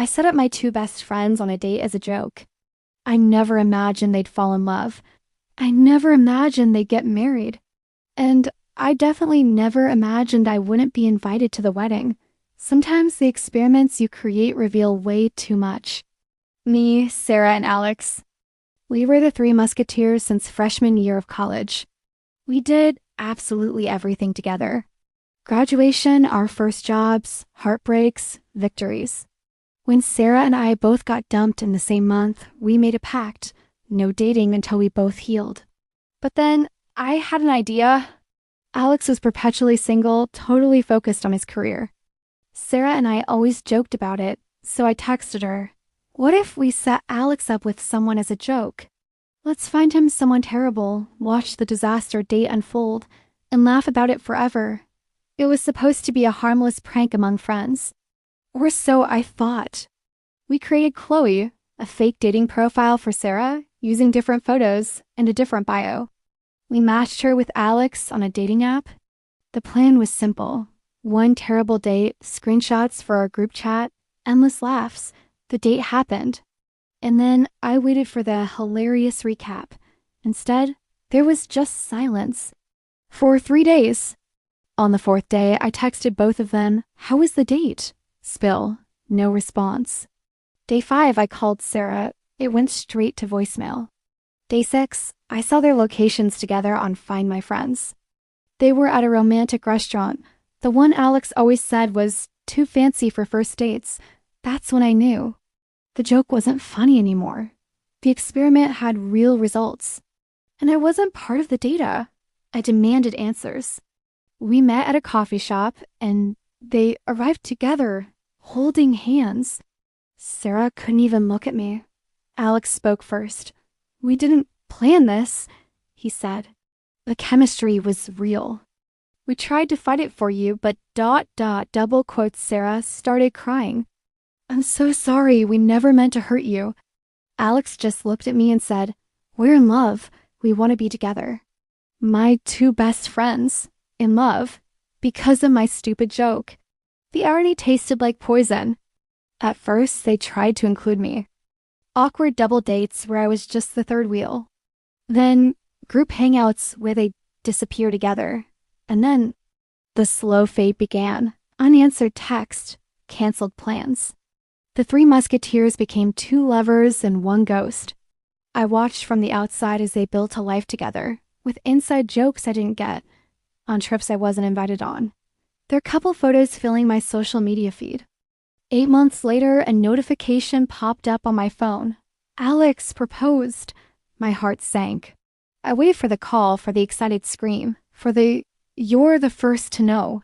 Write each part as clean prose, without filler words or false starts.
I set up my two best friends on a date as a joke. I never imagined they'd fall in love. I never imagined they'd get married. And I definitely never imagined I wouldn't be invited to the wedding. Sometimes the experiments you create reveal way too much. Me, Sarah, and Alex. We were the three Musketeers since freshman year of college. We did absolutely everything together. Graduation, our first jobs, heartbreaks, victories. When Sarah and I both got dumped in the same month, we made a pact. No dating until we both healed. But then I had an idea. Alex was perpetually single, totally focused on his career. Sarah and I always joked about it, so I texted her, "What if we set Alex up with someone as a joke? Let's find him someone terrible, watch the disaster date unfold, and laugh about it forever." It was supposed to be a harmless prank among friends. Or so I thought. We created Chloe, a fake dating profile for Sarah, using different photos and a different bio. We matched her with Alex on a dating app. The plan was simple. One terrible date, screenshots for our group chat, endless laughs. The date happened. And then I waited for the hilarious recap. Instead, there was just silence. For 3 days. On the 4th day, I texted both of them, "How was the date?" Spill. No response. Day 5, I called Sarah. It went straight to voicemail. Day 6, I saw their locations together on Find My Friends. They were at a romantic restaurant. The one Alex always said was too fancy for first dates. That's when I knew. The joke wasn't funny anymore. The experiment had real results. And I wasn't part of the data. I demanded answers. We met at a coffee shop, and they arrived together, holding hands. Sarah couldn't even look at me. Alex spoke first. "We didn't plan this," he said. "The chemistry was real. We tried to fight it for you, but ... double quotes Sarah, started crying. I'm so sorry, we never meant to hurt you." Alex just looked at me and said, "We're in love. We want to be together." My two best friends, in love, because of my stupid joke. The irony tasted like poison. At first, they tried to include me. Awkward double dates where I was just the third wheel. Then group hangouts where they disappear together. And then the slow fade began. Unanswered text, canceled plans. The three Musketeers became two lovers and one ghost. I watched from the outside as they built a life together, with inside jokes I didn't get, on trips I wasn't invited on. Their couple photos filling my social media feed. 8 months later, a notification popped up on my phone. Alex proposed. My heart sank. I waited for the call, for the excited scream, for the "you're the first to know."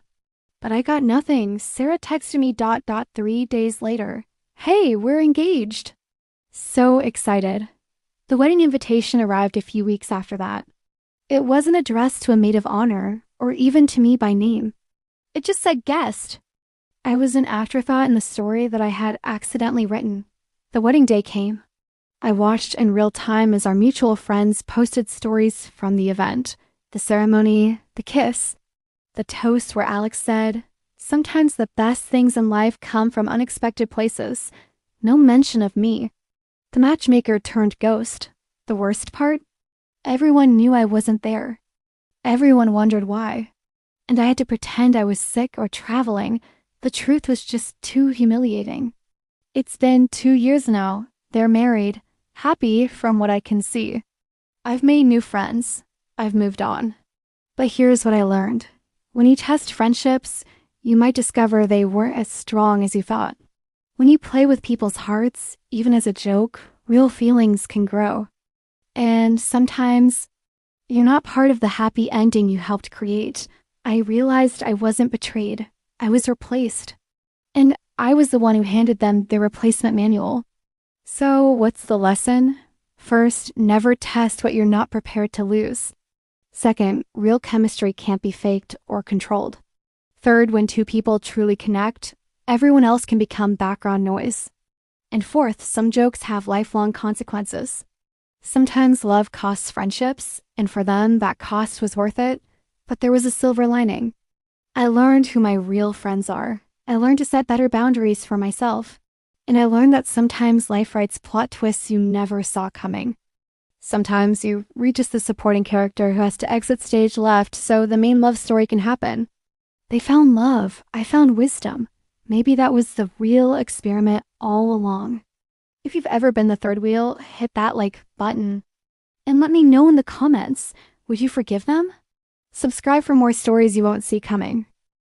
But I got nothing. Sarah texted me ... 3 days later. "Hey, we're engaged." So excited. The wedding invitation arrived a few weeks after that. It wasn't addressed to a maid of honor, or even to me by name. It just said guest. I was an afterthought in the story that I had accidentally written. The wedding day came. I watched in real time as our mutual friends posted stories from the event, the ceremony, the kiss, the toast where Alex said, "Sometimes the best things in life come from unexpected places." No mention of me. The matchmaker turned ghost. The worst part? Everyone knew I wasn't there. Everyone wondered why. And I had to pretend I was sick or traveling. The truth was just too humiliating. It's been 2 years now. They're married. Happy from what I can see. I've made new friends. I've moved on. But here's what I learned. When you test friendships, you might discover they weren't as strong as you thought. When you play with people's hearts, even as a joke, real feelings can grow. And sometimes, you're not part of the happy ending you helped create. I realized I wasn't betrayed. I was replaced. And I was the one who handed them their replacement manual. So what's the lesson? First, never test what you're not prepared to lose. Second, real chemistry can't be faked or controlled. Third, when two people truly connect, everyone else can become background noise. And fourth, some jokes have lifelong consequences. Sometimes love costs friendships, and for them, that cost was worth it. But there was a silver lining. I learned who my real friends are. I learned to set better boundaries for myself. And I learned that sometimes life writes plot twists you never saw coming. Sometimes you read just the supporting character who has to exit stage left so the main love story can happen. They found love. I found wisdom. Maybe that was the real experiment all along. If you've ever been the third wheel, hit that like button. And let me know in the comments, would you forgive them? Subscribe for more stories you won't see coming.